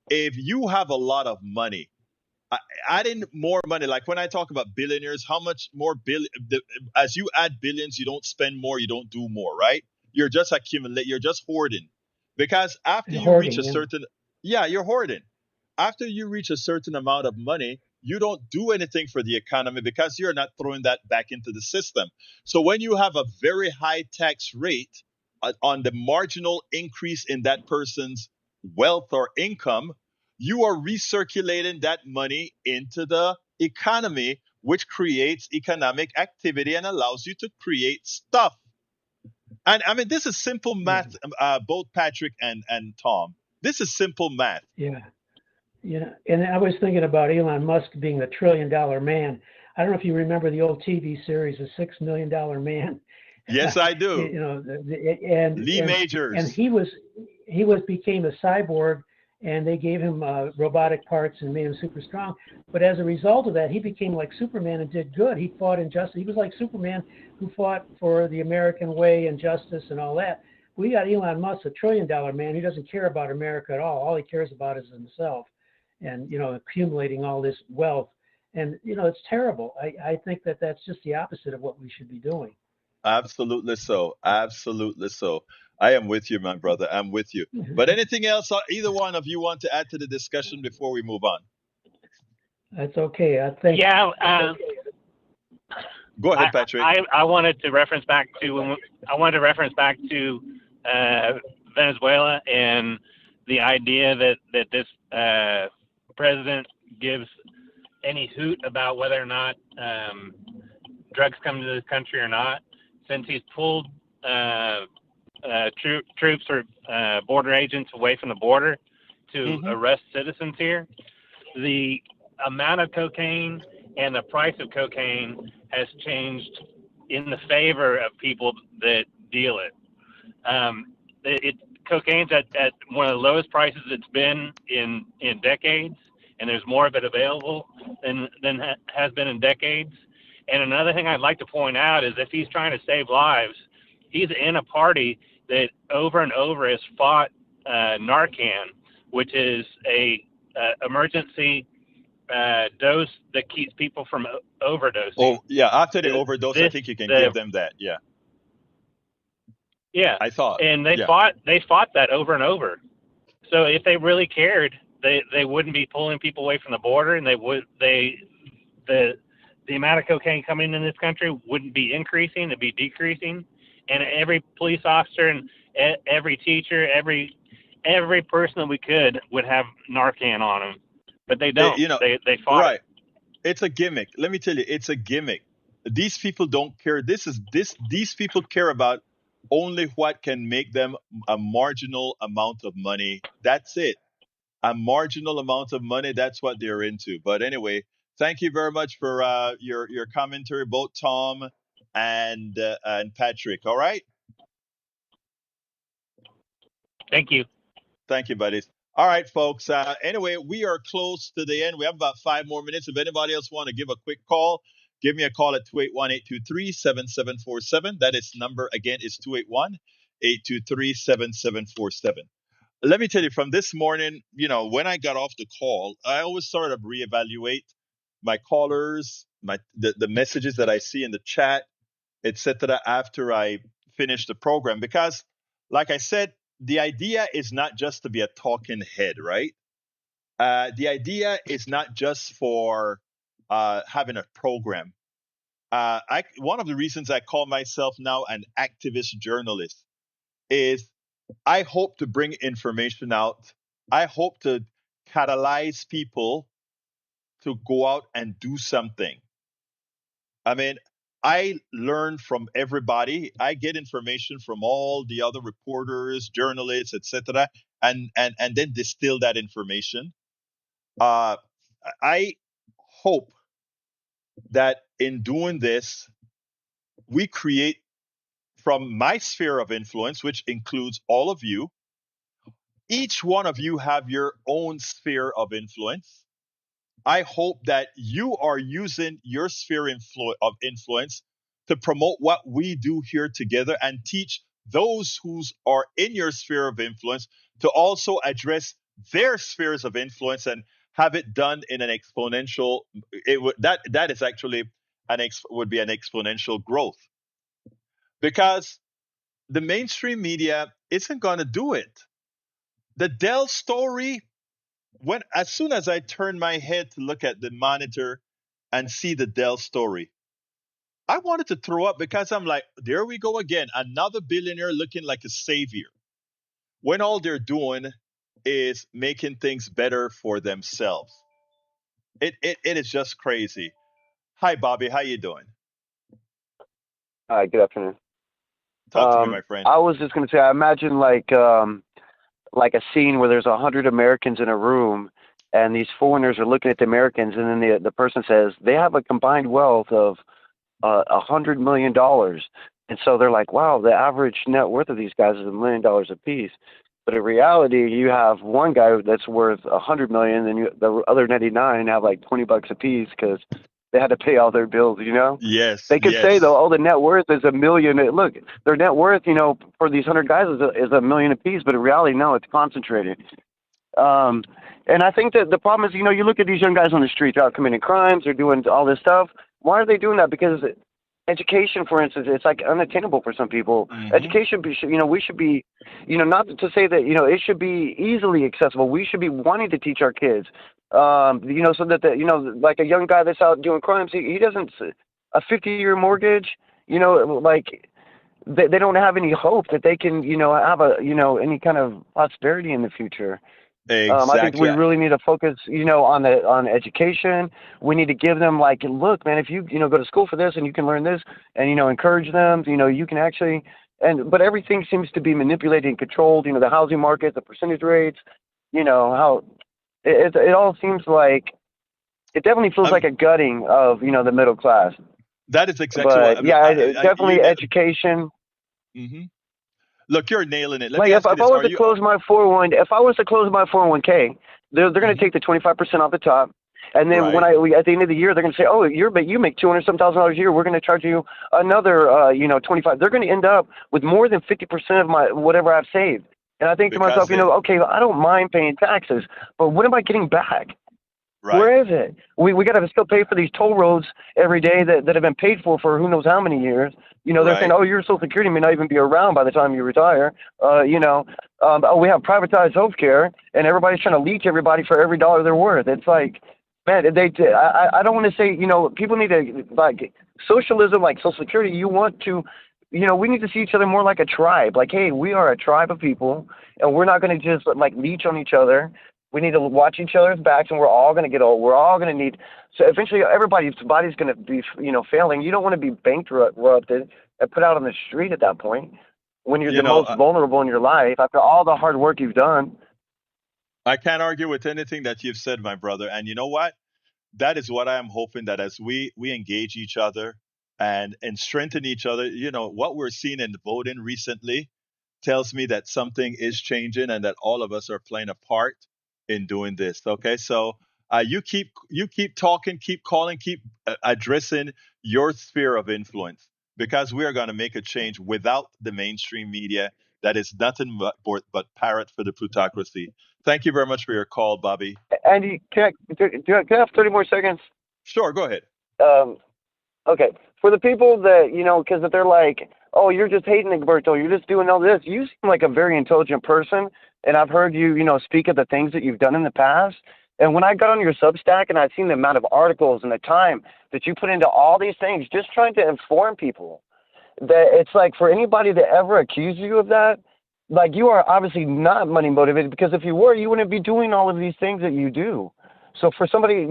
If you have a lot of money, adding more money, like when I talk about billionaires, how much more as you add billions, you don't spend more, you don't do more, right? You're just you're just hoarding. Because after you reach a certain, you're hoarding. After you reach a certain amount of money, you don't do anything for the economy because you're not throwing that back into the system. So when you have a very high tax rate on the marginal increase in that person's wealth or income, you are recirculating that money into the economy, which creates economic activity and allows you to create stuff. And I mean, this is simple math, both Patrick and Tom. This is simple math. Yeah. And I was thinking about Elon Musk being the $1 trillion man. I don't know if you remember the old TV series, The $6 Million Man. Yes, I do. And Lee Majors. And he became a cyborg, and they gave him robotic parts and made him super strong. But as a result of that, he became like Superman and did good. He fought injustice. He was like Superman who fought for the American way and justice and all that. We got Elon Musk, a $1 trillion man. He doesn't care about America at all. All he cares about is himself and, accumulating all this wealth. And, it's terrible. I think that that's just the opposite of what we should be doing. Absolutely so. Absolutely so. I am with you, my brother. I'm with you. But anything else either one of you want to add to the discussion before we move on? That's okay. I think. Yeah. Go ahead, Patrick. I wanted to reference back to Venezuela and the idea that this president gives any hoot about whether or not drugs come to this country or not, since he's pulled troops or border agents away from the border to arrest citizens here. The amount of cocaine and the price of cocaine has changed in the favor of people that deal it. Cocaine's at one of the lowest prices it's been in decades, and there's more of it available than has been in decades. And another thing I'd like to point out is if he's trying to save lives, he's in a party that over and over has fought Narcan, which is a emergency dose that keeps people from overdosing. Oh, yeah. After they This- overdose, I this- think you can the- give them that. Yeah. Yeah, I thought. and they Yeah. fought that over and over. So if they really cared, they wouldn't be pulling people away from the border, and the amount of cocaine coming in this country wouldn't be increasing; it'd be decreasing. And every police officer and every teacher, every person that we could would have Narcan on them, but they don't. They fought Right. it. It's a gimmick. Let me tell you, it's a gimmick. These people don't care. These people care about only what can make them a marginal amount of money. That's it. A marginal amount of money. That's what they're into. But anyway, thank you very much for your commentary, both Tom and Patrick. All right. Thank you. Thank you, buddies. All right, folks. Anyway, we are close to the end. We have about 5 more minutes. If anybody else want to give a quick call, give me a call at 281-823-7747. That is number again is 281-823-7747. Let me tell you, from this morning, when I got off the call, I always sort of reevaluate my callers, the messages that I see in the chat, etc. after I finish the program, because, like I said, the idea is not just to be a talking head, right? The idea is not just for having a program. One of the reasons I call myself now an activist journalist is I hope to bring information out. I hope to catalyze people to go out and do something. I mean, I learn from everybody. I get information from all the other reporters, journalists, etc., and then distill that information. I hope that in doing this, we create from my sphere of influence, which includes all of you. Each one of you have your own sphere of influence. I hope that you are using your sphere of influence to promote what we do here together and teach those who are in your sphere of influence to also address their spheres of influence and have it done in an exponential. That is actually would be an exponential growth, because the mainstream media isn't going to do it. The Dell story, as soon as I turned my head to look at the monitor and see the Dell story, I wanted to throw up, because I'm like, there we go again, another billionaire looking like a savior, when all they're doing is making things better for themselves. It is just crazy. Hi, Bobby. How you doing? Hi, good afternoon. Talk to me, my friend. I was just going to say, I imagine like a scene where there's 100 Americans in a room, and these foreigners are looking at the Americans, and then the person says they have a combined wealth of $100 million, and so they're like, wow, the average net worth of these guys is $1 million apiece. But in reality, you have one guy that's worth $100 million, and the other 99 have like $20 apiece because they had to pay all their bills. Yes. They could yes. say though, oh, the net worth is $1 million. Look, their net worth, for these 100 guys is $1 million apiece, but in reality, no, it's concentrated. And I think that the problem is, you look at these young guys on the street, they're out committing crimes, they're doing all this stuff. Why are they doing that? Because education, for instance, it's like unattainable for some people. Mhm. Education, we should be, not to say that, it should be easily accessible. We should be wanting to teach our kids, so that, like a young guy that's out doing crimes, he doesn't, a 50-year mortgage, like they don't have any hope that they can, have any kind of prosperity in the future. Exactly. I think we really need to focus, on education. We need to give them like, look, man, if you, go to school for this and you can learn this and, encourage them, you can actually, but everything seems to be manipulated and controlled, the housing market, the percentage rates, how it all seems like, it definitely feels like a gutting of, the middle class. That is exactly But what. definitely education. Mm-hmm. Look, you're nailing it. Let Like me ask if you I this: was to close my 401, if I was to close my 401k, They're going to take the 25% off the top. And then at the end of the year, they're going to say, oh, you make $200,000 a year. We're going to charge you another, 25. They're going to end up with more than 50% of my whatever I've saved. And I think to myself, okay, I don't mind paying taxes, but what am I getting back? Right. Where is it? We got to still pay for these toll roads every day that have been paid for who knows how many years. They're saying, oh, your Social Security may not even be around by the time you retire. We have privatized healthcare, and everybody's trying to leech everybody for every dollar they're worth. It's like, man, I don't want to say, people need to, like, socialism, like Social Security, you want to, we need to see each other more like a tribe. Like, hey, we are a tribe of people, and we're not going to just, like, leech on each other. We need to watch each other's backs, and we're all going to get old. We're all going to need, so eventually everybody's body's going to be, failing. You don't want to be bankrupted and put out on the street at that point when you're the most vulnerable in your life after all the hard work you've done. I can't argue with anything that you've said, my brother. And you know what? That is what I am hoping, that as we engage each other and strengthen each other, what we're seeing in the voting recently tells me that something is changing and that all of us are playing a part in doing this. Okay, so you keep talking, keep calling, keep addressing your sphere of influence, because we are going to make a change without the mainstream media that is nothing but parrot for the plutocracy. Thank you very much for your call, Bobby. Andy, can I have 30 more seconds? Sure, go ahead. Okay, for the people that, because if they're like, oh, you're just hating Egberto, you're just doing all this, you seem like a very intelligent person, and I've heard you, speak of the things that you've done in the past. And when I got on your Substack and I've seen the amount of articles and the time that you put into all these things, just trying to inform people, that it's like, for anybody to ever accuse you of that, like, you are obviously not money motivated, because if you were, you wouldn't be doing all of these things that you do. So for somebody,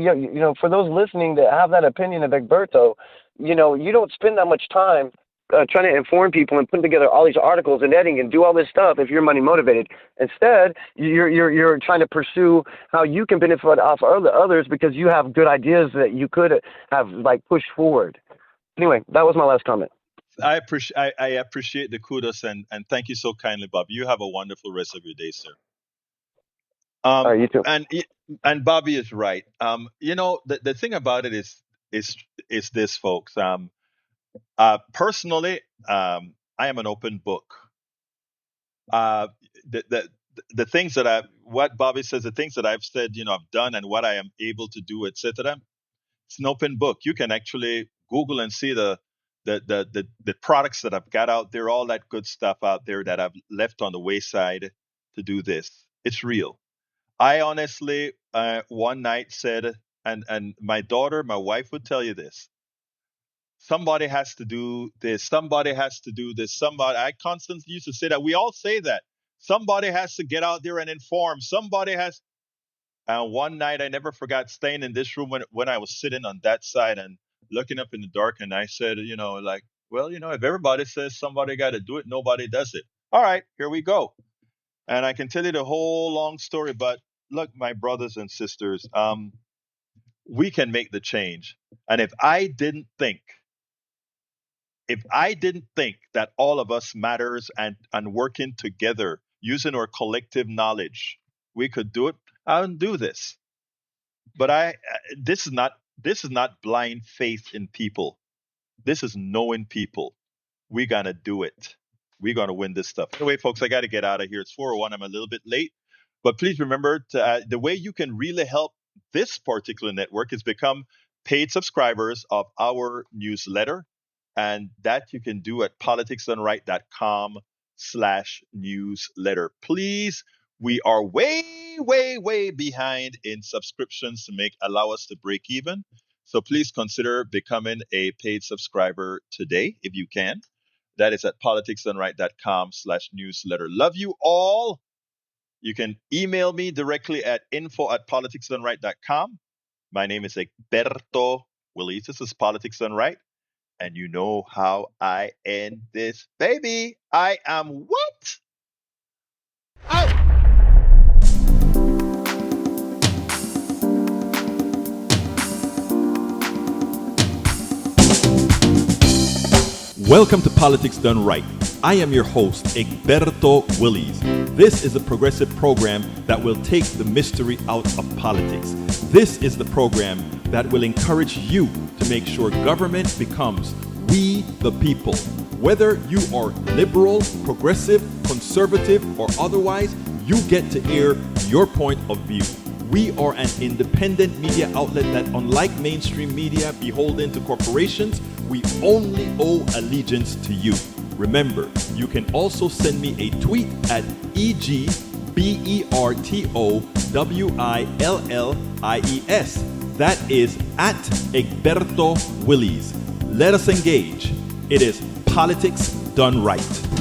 for those listening that have that opinion of Egberto, you don't spend that much time trying to inform people and putting together all these articles and editing and do all this stuff if you're money motivated. Instead, you're trying to pursue how you can benefit off others because you have good ideas that you could have, like, pushed forward. Anyway, that was my last comment. I appreciate the kudos and thank you so kindly, Bob. You have a wonderful rest of your day, sir. All right, you too. And Bobby is right. The thing about it is this, folks. Personally, I am an open book. The things that what Bobby says, the things that I've said, I've done, and what I am able to do, etc. It's an open book. You can actually Google and see the products that I've got out there, all that good stuff out there that I've left on the wayside to do this. It's real. I honestly, one night said, and my wife would tell you this. Somebody has to do this. Somebody has to do this. I constantly used to say that. We all say that. Somebody has to get out there and inform. Somebody has. And one night, I never forgot staying in this room when I was sitting on that side and looking up in the dark. And I said, if everybody says somebody got to do it, nobody does it. All right, here we go. And I can tell you the whole long story. But look, my brothers and sisters, we can make the change. And if I didn't think that all of us matters and working together, using our collective knowledge, we could do it, I wouldn't do this. But this is not blind faith in people. This is knowing people. We're gonna do it. We're gonna win this stuff. Anyway, folks, I got to get out of here. It's 4:01. I'm a little bit late, but please remember the way you can really help this particular network is become paid subscribers of our newsletter. And that you can do at politicsdoneright.com/newsletter. Please, we are way, way, way behind in subscriptions to allow us to break even. So please consider becoming a paid subscriber today, if you can. That is at politicsdoneright.com/newsletter. Love you all. You can email me directly at info@politicsdoneright.com. My name is Egberto Willis. This is Politics Done Right. And you know how I end this, baby. I am what? Out. Welcome to Politics Done Right, I am your host, Egberto Willies. This is a progressive program that will take the mystery out of politics. This is the program that will encourage you to make sure government becomes we the people. Whether you are liberal, progressive, conservative, or otherwise, you get to air your point of view. We are an independent media outlet that, unlike mainstream media beholden to corporations, we only owe allegiance to you. Remember, you can also send me a tweet at EGBERTOWILLIES. That is at Egberto Willies. Let us engage. It is politics done right.